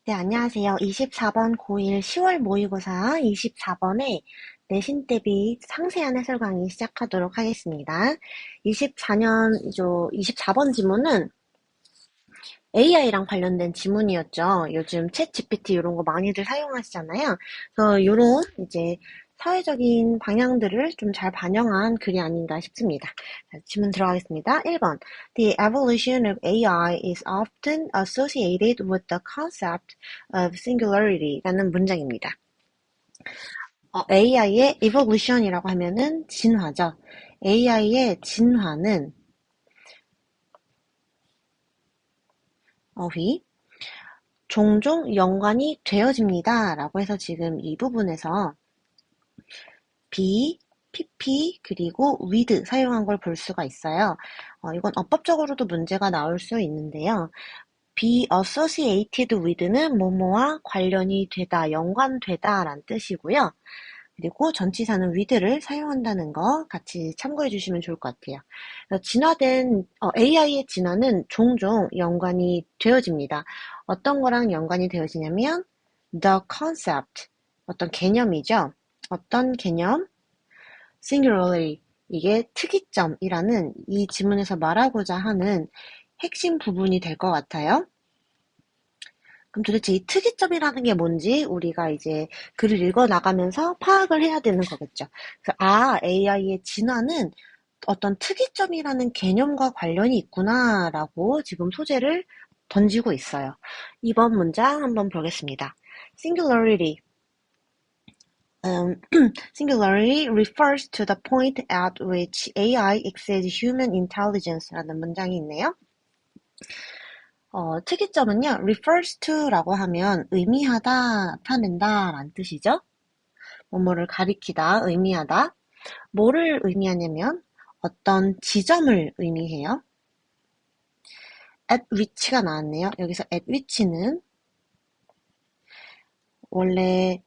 네, 안녕하세요. 24번 고1 10월 모의고사 24번에 내신 대비 상세한 해설 강의 시작하도록 하겠습니다. 24번 지문은 AI랑 관련된 지문이었죠. 요즘 챗 GPT 이런 거 많이들 사용하시잖아요. 그래서 이런 이제 사회적인 방향들을 좀 잘 반영한 글이 아닌가 싶습니다. 자, 지문 들어가겠습니다. 1번. The evolution of AI is often associated with the concept of singularity 라는 문장입니다. AI의 evolution이라고 하면은 진화죠. AI의 진화는 어휘 종종 연관이 되어집니다. 라고 해서 지금 이 부분에서 be, pp, 그리고 with 사용한 걸 볼 수가 있어요. 이건 어법적으로도 문제가 나올 수 있는데요. be associated with는 뭐뭐와 관련이 되다, 연관되다 라는 뜻이고요. 그리고 전치사는 with를 사용한다는 거 같이 참고해 주시면 좋을 것 같아요. AI의 진화는 종종 연관이 되어집니다. 어떤 거랑 연관이 되어지냐면 the concept, 어떤 개념이죠. 어떤 개념? singularity, 이게 특이점이라는 이 지문에서 말하고자 하는 핵심 부분이 될 것 같아요. 그럼 도대체 이 특이점이라는 게 뭔지 우리가 이제 글을 읽어 나가면서 파악을 해야 되는 거겠죠. 그래서 AI의 진화는 어떤 특이점이라는 개념과 관련이 있구나라고 지금 소재를 던지고 있어요. 이번 문장 한번 보겠습니다. Singularity. Singularity refers to the point at which AI exceeds human intelligence라는 문장이 있네요. 특이점은요, refers to라고 하면 의미하다, 나타낸다 라는 뜻이죠. 뭐뭐를 가리키다, 의미하다. 뭐를 의미하냐면 어떤 지점을 의미해요. at which가 나왔네요. 여기서 at which는 원래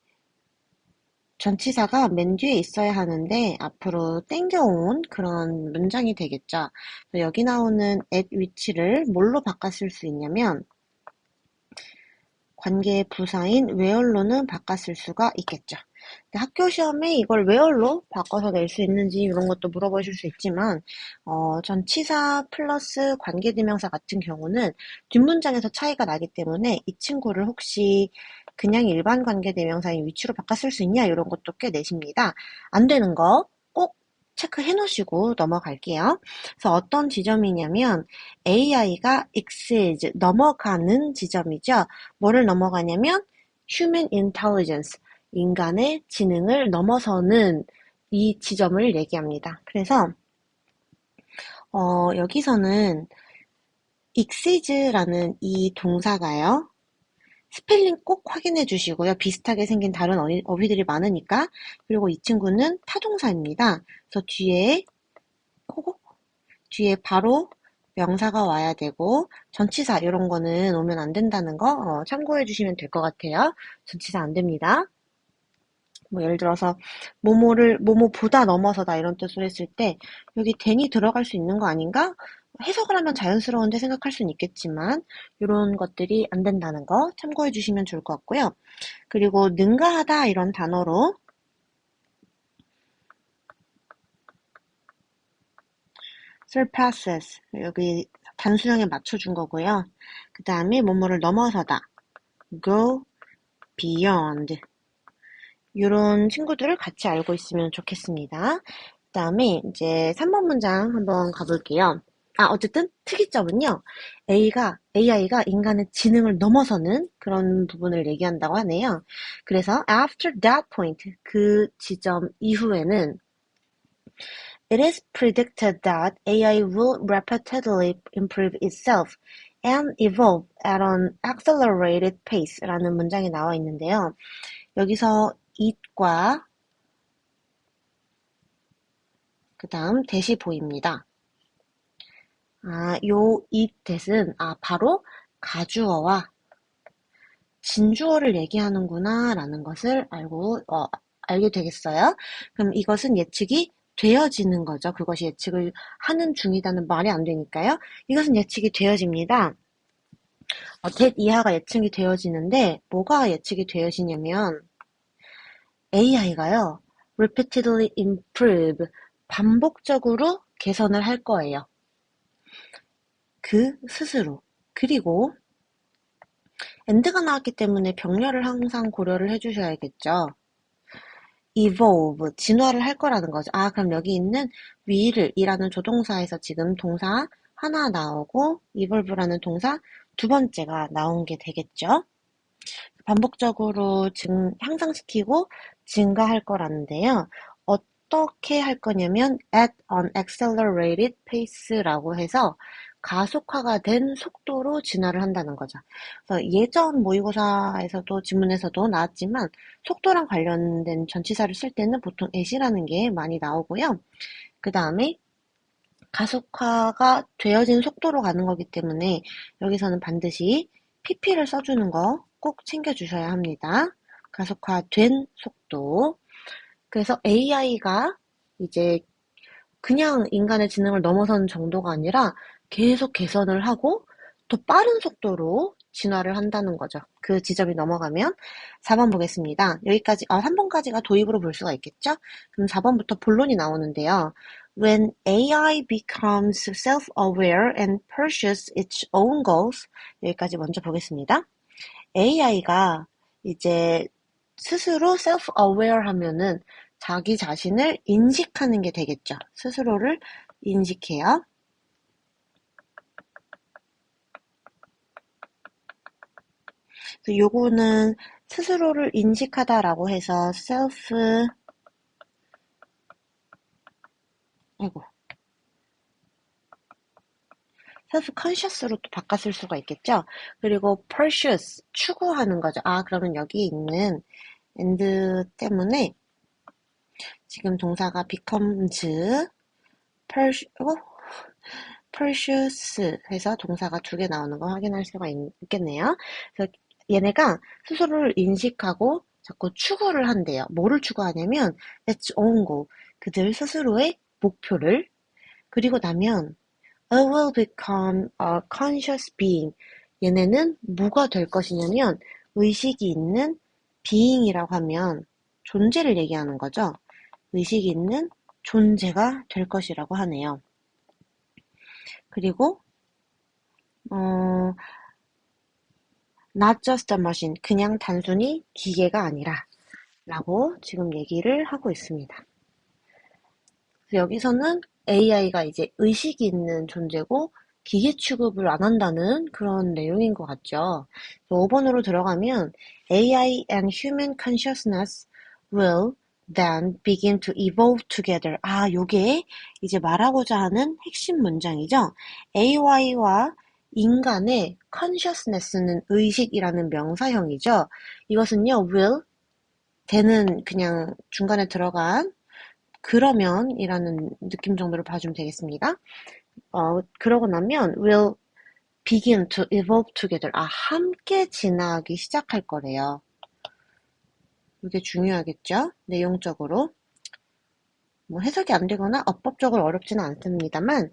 전치사가 맨 뒤에 있어야 하는데 앞으로 땡겨온 그런 문장이 되겠죠. 여기 나오는 at which를 뭘로 바꿨을 수 있냐면 관계 부사인 where로는 바꿨을 수가 있겠죠. 학교 시험에 이걸 where로 바꿔서 낼 수 있는지 이런 것도 물어보실 수 있지만 전치사 플러스 관계대명사 같은 경우는 뒷문장에서 차이가 나기 때문에 이 친구를 혹시 그냥 일반 관계대명사인 위치로 바꿨을 수 있냐 이런 것도 꽤 내십니다. 안 되는 거 꼭 체크해 놓으시고 넘어갈게요. 그래서 어떤 지점이냐면 AI가 exceeds, 넘어가는 지점이죠. 뭐를 넘어가냐면 human intelligence, 인간의 지능을 넘어서는 이 지점을 얘기합니다. 그래서 여기서는 exceeds라는 이 동사가요. 스펠링 꼭 확인해 주시고요. 비슷하게 생긴 다른 어휘들이 많으니까. 그리고 이 친구는 타동사입니다. 그래서 뒤에 바로 명사가 와야 되고 전치사 이런 거는 오면 안 된다는 거 참고해 주시면 될 것 같아요. 전치사 안 됩니다. 뭐 예를 들어서 뭐뭐보다 넘어서다 이런 뜻으로 했을 때 여기 than이 들어갈 수 있는 거 아닌가? 해석을 하면 자연스러운데 생각할 수는 있겠지만 이런 것들이 안 된다는 거 참고해 주시면 좋을 것 같고요. 그리고 능가하다 이런 단어로 surpasses, 여기 단수형에 맞춰준 거고요. 그 다음에 뭐뭐를 넘어서다 go beyond, 이런 친구들을 같이 알고 있으면 좋겠습니다. 그 다음에 이제 3번 문장 한번 가볼게요. 어쨌든 특이점은요. AI가 인간의 지능을 넘어서는 그런 부분을 얘기한다고 하네요. 그래서 after that point, 그 지점 이후에는 it is predicted that AI will repeatedly improve itself and evolve at an accelerated pace 라는 문장이 나와 있는데요. 여기서 it과 그 다음 that이 보입니다. 요 it, that은 바로 가주어와 진주어를 얘기하는구나 라는 것을 알게 되겠어요. 그럼 이것은 예측이 되어지는 거죠. 그것이 예측을 하는 중이다는 말이 안 되니까요. 이것은 예측이 되어집니다. that 이하가 예측이 되어지는데 뭐가 예측이 되어지냐면 AI가요. repeatedly improve 반복적으로 개선을 할 거예요. 그 스스로. 그리고 and가 나왔기 때문에 병렬을 항상 고려를 해주셔야겠죠. evolve, 진화를 할 거라는 거죠. 아, 그럼 여기 있는 will을 이라는 조동사에서 지금 동사 하나 나오고 evolve라는 동사 두 번째가 나온 게 되겠죠. 반복적으로 향상시키고 증가할 거라는데요. 어떻게 할 거냐면 at an accelerated pace라고 해서 가속화가 된 속도로 진화를 한다는 거죠. 그래서 예전 모의고사에서도 지문에서도 나왔지만 속도랑 관련된 전치사를 쓸 때는 보통 at이라는 게 많이 나오고요. 그 다음에 가속화가 되어진 속도로 가는 거기 때문에 여기서는 반드시 pp를 써주는 거 꼭 챙겨주셔야 합니다. 가속화된 속도. 그래서 AI가 이제 그냥 인간의 지능을 넘어선 정도가 아니라 계속 개선을 하고 더 빠른 속도로 진화를 한다는 거죠. 그 지점이 넘어가면 4번 보겠습니다. 여기까지 3번까지가 도입으로 볼 수가 있겠죠? 그럼 4번부터 본론이 나오는데요. When AI becomes self-aware and pursues its own goals, 여기까지 먼저 보겠습니다. AI가 이제 스스로 self-aware 하면은 자기 자신을 인식하는 게 되겠죠. 스스로를 인식해요. 요거는 스스로를 인식하다라고 해서 self-conscious로 또 바꿨을 수가 있겠죠. 그리고 pursues, 추구하는 거죠. 아, 그러면 여기 있는 and 때문에 지금 동사가 becomes, pursues 해서 동사가 두 개 나오는 거 확인할 수가 있겠네요. 그래서 얘네가 스스로를 인식하고 자꾸 추구를 한대요. 뭐를 추구하냐면 its own goal, 그들 스스로의 목표를. 그리고 나면 I will become a conscious being. 얘네는 뭐가 될 것이냐면 의식이 있는 being이라고 하면 존재를 얘기하는 거죠. 의식이 있는 존재가 될 것이라고 하네요. 그리고 not just a machine, 그냥 단순히 기계가 아니라 라고 지금 얘기를 하고 있습니다. 그래서 여기서는 AI가 이제 의식이 있는 존재고 기계 취급을 안 한다는 그런 내용인 것 같죠. 5번으로 들어가면 AI and human consciousness will then begin to evolve together. 아, 요게 이제 말하고자 하는 핵심 문장이죠. AI와 인간의 consciousness는 의식이라는 명사형이죠. 이것은요, will, 대는 그냥 중간에 들어간 그러면이라는 느낌 정도로 봐주면 되겠습니다. 그러고 나면 will begin to evolve together. 아, 함께 진화하기 시작할 거래요. 이게 중요하겠죠? 내용적으로. 뭐 해석이 안 되거나 어법적으로 어렵지는 않습니다만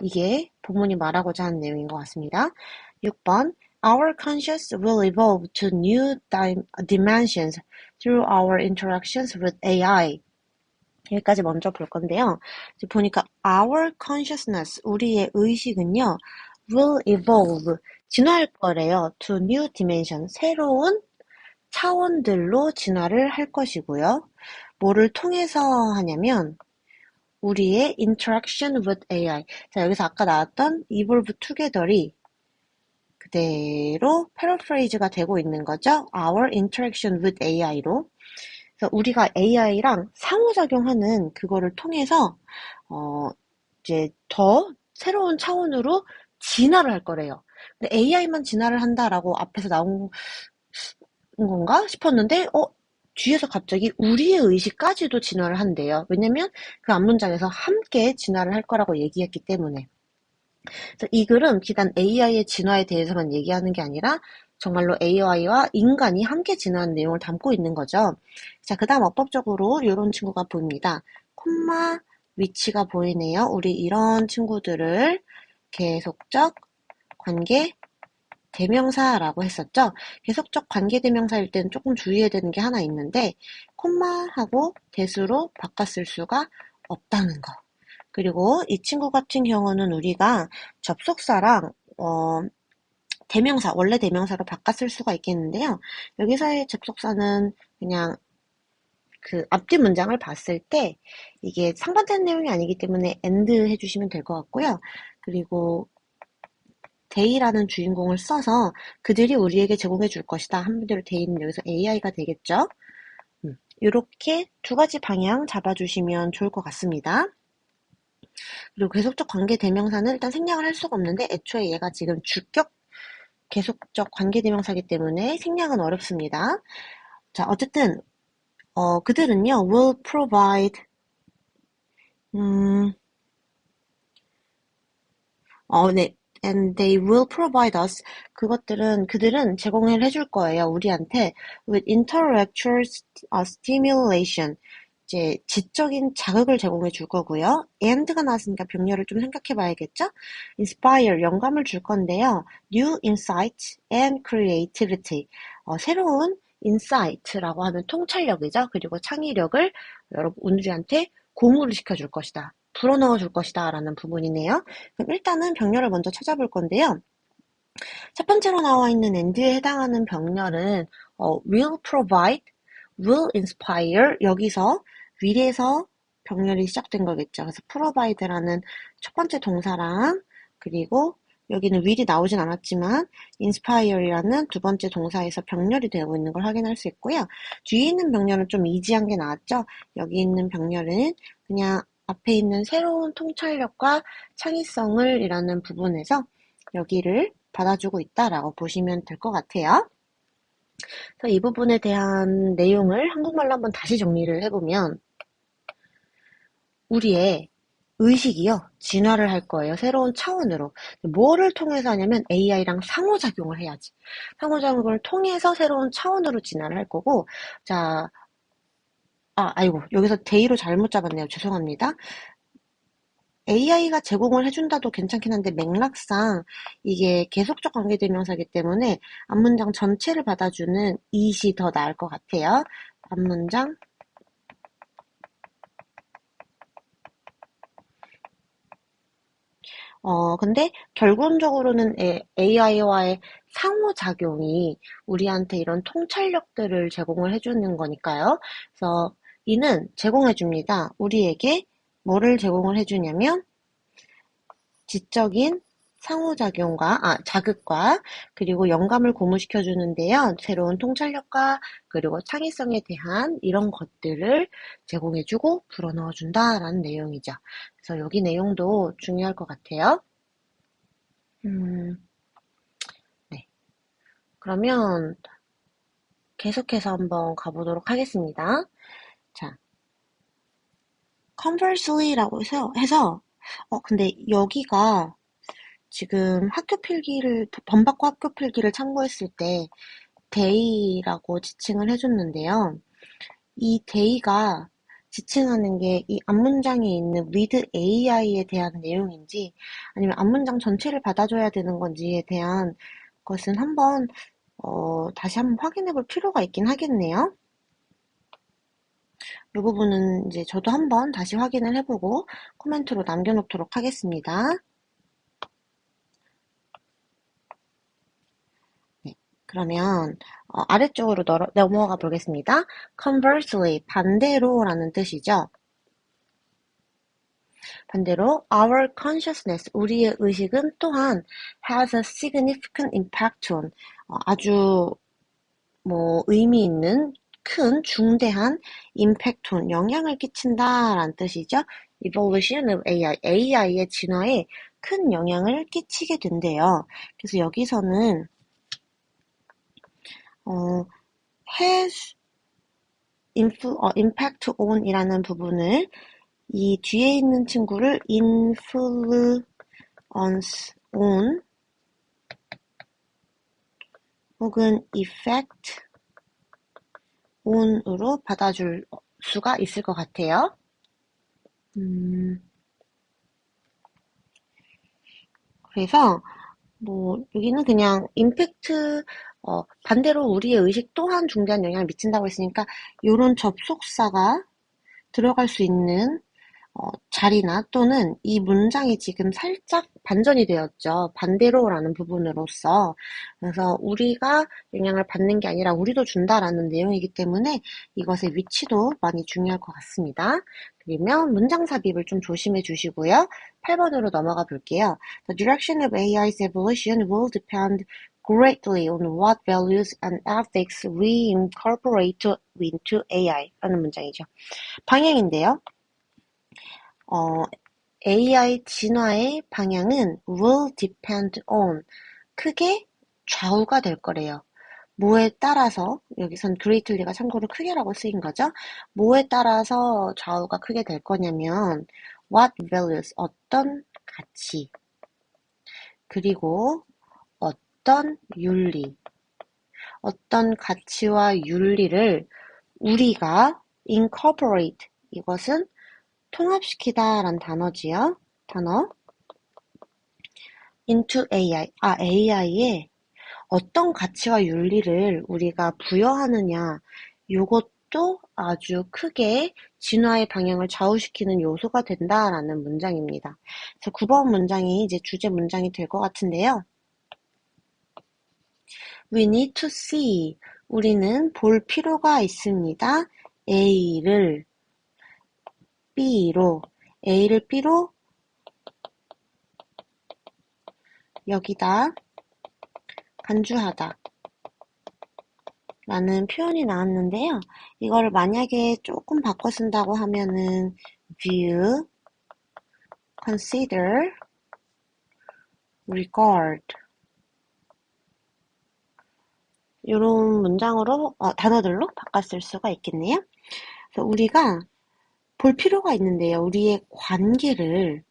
이게 본문이 말하고자 하는 내용인 것 같습니다. 6번 Our conscious will evolve to new dimensions through our interactions with AI. 여기까지 먼저 볼 건데요. 보니까 our consciousness, 우리의 의식은요, will evolve, 진화할 거래요. to new dimension, 새로운 차원들로 진화를 할 것이고요. 뭐를 통해서 하냐면 우리의 interaction with AI. 자, 여기서 아까 나왔던 evolve together이 그대로 paraphrase가 되고 있는 거죠. Our interaction with AI로. 그래서 우리가 AI랑 상호작용하는 그거를 통해서 이제 더 새로운 차원으로 진화를 할 거래요. 근데 AI만 진화를 한다라고 앞에서 나온 건가 싶었는데 뒤에서 갑자기 우리의 의식까지도 진화를 한대요. 왜냐면 그 앞문장에서 함께 진화를 할 거라고 얘기했기 때문에. 그래서 이 글은 비단 AI의 진화에 대해서만 얘기하는 게 아니라 정말로 AI와 인간이 함께 진화하는 내용을 담고 있는 거죠. 자, 그 다음 어법적으로 이런 친구가 보입니다. 콤마 위치가 보이네요. 우리 이런 친구들을 계속적 관계 대명사라고 했었죠. 계속적 관계대명사일 때는 조금 주의해야 되는 게 하나 있는데 콤마하고 대수로 바꿨을 수가 없다는 거. 그리고 이 친구 같은 경우는 우리가 접속사랑 대명사, 원래 대명사로 바꿨을 수가 있겠는데요. 여기서의 접속사는 그냥 그 앞뒤 문장을 봤을 때 이게 상반되는 내용이 아니기 때문에 and 해주시면 될 것 같고요. 그리고 they라는 주인공을 써서 그들이 우리에게 제공해 줄 것이다. 한마디로 they는 여기서 AI가 되겠죠. 이렇게 두 가지 방향 잡아주시면 좋을 것 같습니다. 그리고 계속적 관계 대명사는 일단 생략을 할 수가 없는데 애초에 얘가 지금 주격 계속적 관계 대명사이기 때문에 생략은 어렵습니다. 자, 어쨌든 그들은요 will provide 네. And they will provide us. 그들은 제공을 해줄 거예요. 우리한테 with intellectual stimulation. 이제 지적인 자극을 제공해 줄 거고요. and가 나왔으니까 병렬을 좀 생각해 봐야겠죠? inspire, 영감을 줄 건데요. new insight and creativity. 새로운 insight라고 하면 통찰력이죠. 그리고 창의력을 여러분 우리한테 고무를 시켜줄 것이다. 불어넣어 줄 것이다 라는 부분이네요. 그럼 일단은 병렬을 먼저 찾아볼 건데요. 첫 번째로 나와 있는 and에 해당하는 병렬은 will provide, will inspire 여기서 will에서 병렬이 시작된 거겠죠. 그래서 provide라는 첫 번째 동사랑 그리고 여기는 will이 나오진 않았지만 inspire이라는 두 번째 동사에서 병렬이 되고 있는 걸 확인할 수 있고요. 뒤에 있는 병렬은 좀 이지한 게 나왔죠. 여기 있는 병렬은 그냥 앞에 있는 새로운 통찰력과 창의성을 이라는 부분에서 여기를 받아주고 있다라고 보시면 될 것 같아요. 그래서 이 부분에 대한 내용을 한국말로 한번 다시 정리를 해보면 우리의 의식이요. 진화를 할 거예요. 새로운 차원으로. 뭐를 통해서 하냐면 AI랑 상호작용을 해야지. 상호작용을 통해서 새로운 차원으로 진화를 할 거고 자, 아이고 여기서 데이로 잘못 잡았네요. 죄송합니다. AI가 제공을 해준다도 괜찮긴 한데 맥락상 이게 계속적 관계대명사이기 때문에 앞문장 전체를 받아주는 it이 더 나을 것 같아요. 앞문장 근데 결론적으로는 AI와의 상호작용이 우리한테 이런 통찰력들을 제공을 해주는 거니까요. 그래서 이는 제공해줍니다. 우리에게 뭐를 제공을 해주냐면 지적인 상호작용과, 자극과, 그리고 영감을 고무시켜주는데요. 새로운 통찰력과, 그리고 창의성에 대한 이런 것들을 제공해주고 불어넣어준다라는 내용이죠. 그래서 여기 내용도 중요할 것 같아요. 네. 그러면 계속해서 한번 가보도록 하겠습니다. 자, conversely라고 해서 근데 여기가 지금 번박과 학교 필기를 참고했을 때 day라고 지칭을 해줬는데요. 이 day가 지칭하는 게 이 앞문장에 있는 with AI에 대한 내용인지 아니면 앞문장 전체를 받아줘야 되는 건지에 대한 것은 다시 한번 확인해 볼 필요가 있긴 하겠네요. 이 부분은 이제 저도 한번 다시 확인을 해보고 코멘트로 남겨놓도록 하겠습니다. 네, 그러면 아래쪽으로 넘어가 보겠습니다. Conversely, 반대로라는 뜻이죠. 반대로 our consciousness, 우리의 의식은 또한 has a significant impact on, 아주 의미 있는 큰 중대한 impact on, 영향을 끼친다라는 뜻이죠. evolution of AI, AI의 진화에 큰 영향을 끼치게 된대요. 그래서 여기서는 has impact on 이라는 부분을 이 뒤에 있는 친구를 influence on 혹은 effect on으로 받아줄 수가 있을 것 같아요. 그래서 여기는 그냥 임팩트, 반대로 우리의 의식 또한 중대한 영향을 미친다고 했으니까, 요런 접속사가 들어갈 수 있는 자리나 또는 이 문장이 지금 살짝 반전이 되었죠. 반대로라는 부분으로서. 그래서 우리가 영향을 받는 게 아니라 우리도 준다라는 내용이기 때문에 이것의 위치도 많이 중요할 것 같습니다. 그러면 문장 삽입을 좀 조심해 주시고요. 8번으로 넘어가 볼게요. The direction of AI's evolution will depend greatly on what values and ethics we incorporate into AI 라는 문장이죠. 방향인데요. AI 진화의 방향은 will depend on 크게 좌우가 될 거래요. 뭐에 따라서 여기선 greatly가 참고로 크게라고 쓰인 거죠. 뭐에 따라서 좌우가 크게 될 거냐면 what values 어떤 가치 그리고 어떤 윤리 어떤 가치와 윤리를 우리가 incorporate 이것은 통합시키다란 단어지요. 단어 into AI. AI에 어떤 가치와 윤리를 우리가 부여하느냐. 이것도 아주 크게 진화의 방향을 좌우시키는 요소가 된다라는 문장입니다. 그래서 9번 문장이 이제 주제 문장이 될 것 같은데요. We need to see. 우리는 볼 필요가 있습니다. A를 B로 여기다 간주하다 라는 표현이 나왔는데요. 이거를 만약에 조금 바꿔 쓴다고 하면은 view, consider, regard 이런 문장으로 단어들로 바꿨을 수가 있겠네요. 그래서 우리가 볼 필요가 있는데요. 우리의 관계를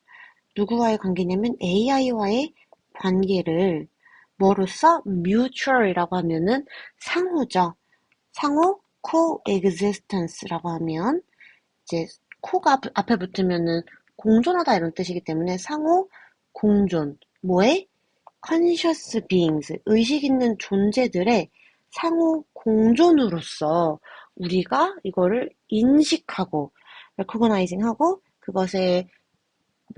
누구와의 관계냐면 AI와의 관계를 뭐로써 mutual이라고 하면은 상호죠. 상호 coexistence라고 하면 이제 코가 앞에 붙으면은 공존하다 이런 뜻이기 때문에 상호 공존 뭐에 conscious beings 의식 있는 존재들의 상호 공존으로서 우리가 이거를 인식하고 recognizing하고 그것의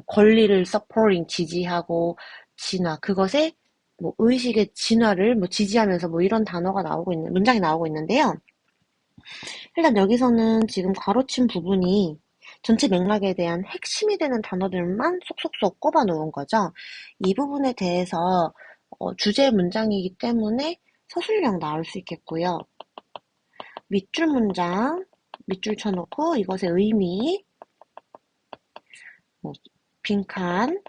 권리를 supporting 지지하고 진화 그것의 의식의 진화를 지지하면서 이런 단어가 나오고 있는 문장이 나오고 있는데요. 일단 여기서는 지금 가로친 부분이 전체 맥락에 대한 핵심이 되는 단어들만 쏙쏙쏙 꼽아 놓은 거죠. 이 부분에 대해서 주제 문장이기 때문에 서술형 나올 수 있겠고요. 밑줄 문장, 밑줄 쳐놓고 이것의 의미, 빈칸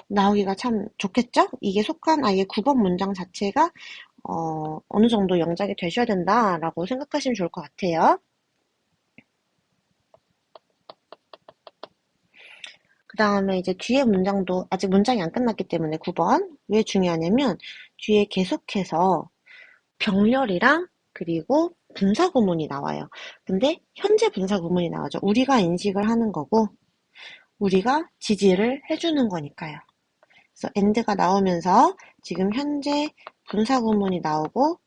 나오기가 참 좋겠죠? 이게 속한 아예 9번 문장 자체가 어느 정도 영작이 되셔야 된다라고 생각하시면 좋을 것 같아요. 그 다음에 이제 뒤에 문장도 아직 문장이 안 끝났기 때문에 9번 왜 중요하냐면 뒤에 계속해서 병렬이랑 그리고 분사구문이 나와요. 근데 현재 분사구문이 나오죠. 우리가 인식을 하는 거고 우리가 지지를 해주는 거니까요. 그래서 and가 나오면서 지금 현재 분사구문이 나오고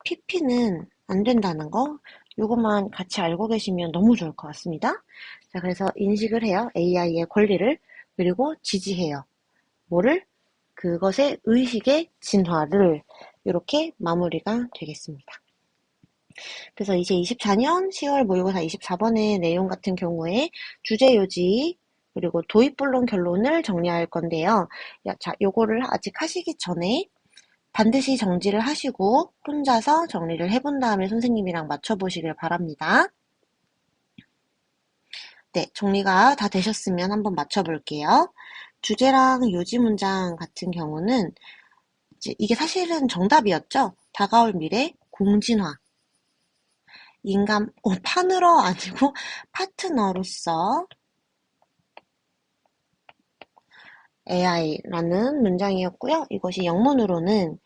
PP는 안 된다는 거 요것만 같이 알고 계시면 너무 좋을 것 같습니다. 자, 그래서 인식을 해요. AI의 권리를. 그리고 지지해요. 뭐를? 그것의 의식의 진화를. 이렇게 마무리가 되겠습니다. 그래서 이제 24년 10월 모의고사 24번의 내용 같은 경우에 주제 요지 그리고 도입본론 결론을 정리할 건데요. 자, 요거를 아직 하시기 전에 반드시 정지를 하시고 혼자서 정리를 해본 다음에 선생님이랑 맞춰보시길 바랍니다. 네, 정리가 다 되셨으면 한번 맞춰볼게요. 주제랑 요지 문장 같은 경우는 이게 사실은 정답이었죠. 다가올 미래, 공진화. 인간, 판으로 아니고 파트너로서 AI라는 문장이었고요. 이것이 영문으로는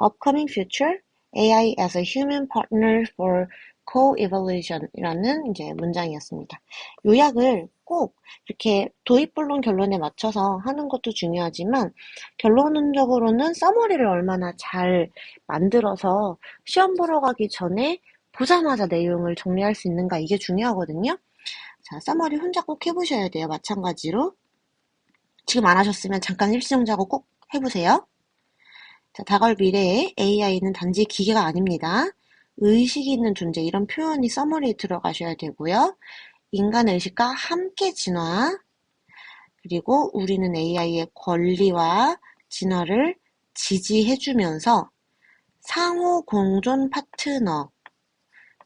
Upcoming Future, AI as a Human Partner for Co-Evolution이라는 이제 문장이었습니다. 요약을 꼭 이렇게 도입본론 결론에 맞춰서 하는 것도 중요하지만 결론적으로는 서머리를 얼마나 잘 만들어서 시험 보러 가기 전에 보자마자 내용을 정리할 수 있는가 이게 중요하거든요. 자, 서머리 혼자 꼭 해보셔야 돼요. 마찬가지로. 지금 안 하셨으면 잠깐 일시정지하고 꼭 해보세요. 자, 다가올 미래에 AI는 단지 기계가 아닙니다. 의식이 있는 존재, 이런 표현이 서머리에 들어가셔야 되고요. 인간의 의식과 함께 진화, 그리고 우리는 AI의 권리와 진화를 지지해주면서 상호 공존 파트너,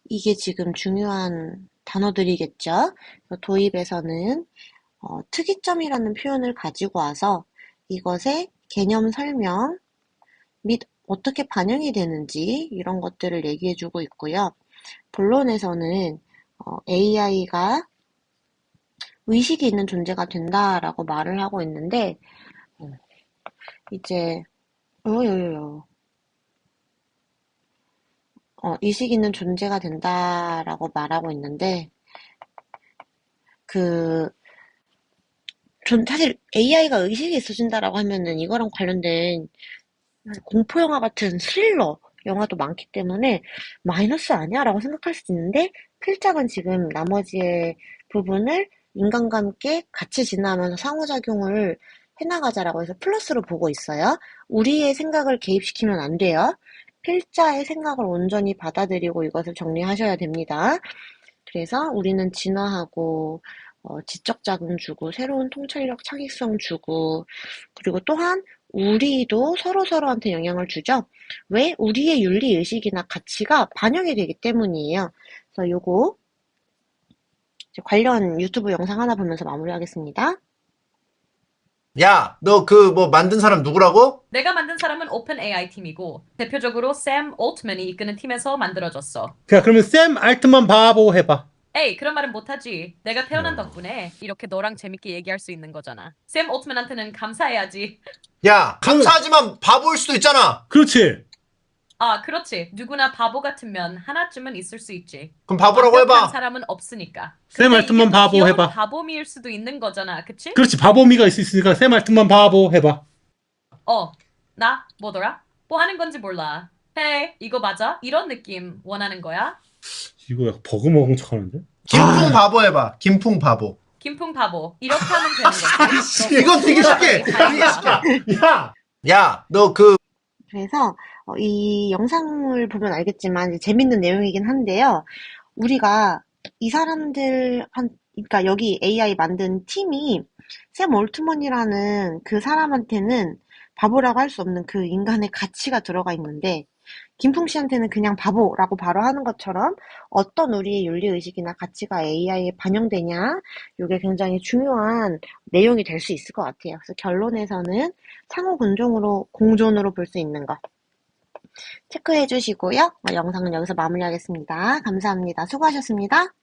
이게 지금 중요한 단어들이겠죠. 도입에서는 특이점이라는 표현을 가지고 와서 이것의 개념 설명 및 어떻게 반영이 되는지 이런 것들을 얘기해주고 있고요. 본론에서는 AI가 의식이 있는 존재가 된다라고 말을 하고 있는데 이제 의식 있는 존재가 된다라고 말하고 있는데 사실 AI가 의식이 있어진다라고 하면은 이거랑 관련된 공포영화 같은 스릴러 영화도 많기 때문에 마이너스 아니야? 라고 생각할 수도 있는데 필작은 지금 나머지의 부분을 인간과 함께 같이 진화하면서 상호작용을 해나가자라고 해서 플러스로 보고 있어요. 우리의 생각을 개입시키면 안 돼요. 필자의 생각을 온전히 받아들이고 이것을 정리하셔야 됩니다. 그래서 우리는 진화하고 지적 자금 주고 새로운 통찰력 창의성 주고 그리고 또한 우리도 서로서로한테 영향을 주죠. 왜? 우리의 윤리의식이나 가치가 반영이 되기 때문이에요. 그래서 요거 관련 유튜브 영상 하나 보면서 마무리하겠습니다. 야, 너 뭐 만든 사람 누구라고? 내가 만든 사람은 오픈 AI 팀이고 대표적으로 샘 올트만이 이끄는 팀에서 만들어졌어. 야, 그러면 샘 알트만 바보 해봐. 에이, 그런 말은 못하지. 내가 태어난 덕분에 이렇게 너랑 재밌게 얘기할 수 있는 거잖아. 샘 올트만한테는 감사해야지. 야, 감사하지만 바보일 수도 있잖아. 그렇지. 아, 그렇지. 누구나 바보 같은 면 하나쯤은 있을 수 있지. 그럼 바보라고 완벽한 해봐. 사람은 없으니까. 샘 근데 알트만 이게 바보 귀여운 해봐. 바보미일 수도 있는 거잖아. 그치? 그렇지. 바보미가 있으니까 샘 알트만 바보 해봐. 나? 뭐더라? 뭐 하는 건지 몰라. 헤이, 이거 맞아? 이런 느낌 원하는 거야? 이거 약간 버그 먹은 척 하는데? 김풍 바보 해봐. 김풍 바보. 김풍 바보. 이렇게 하면 되는 거지. 이건 되게 쉽게. 되게 쉽게. 야! 너 그래서 이 영상을 보면 알겠지만 재밌는 내용이긴 한데요. 우리가 이 그러니까 여기 AI 만든 팀이 샘 올트먼이라는 그 사람한테는 바보라고 할 수 없는 그 인간의 가치가 들어가 있는데 김풍 씨한테는 그냥 바보라고 바로 하는 것처럼 어떤 우리의 윤리의식이나 가치가 AI에 반영되냐 이게 굉장히 중요한 내용이 될 수 있을 것 같아요. 그래서 결론에서는 상호 공존으로 볼 수 있는 거 체크해 주시고요. 영상은 여기서 마무리하겠습니다. 감사합니다. 수고하셨습니다.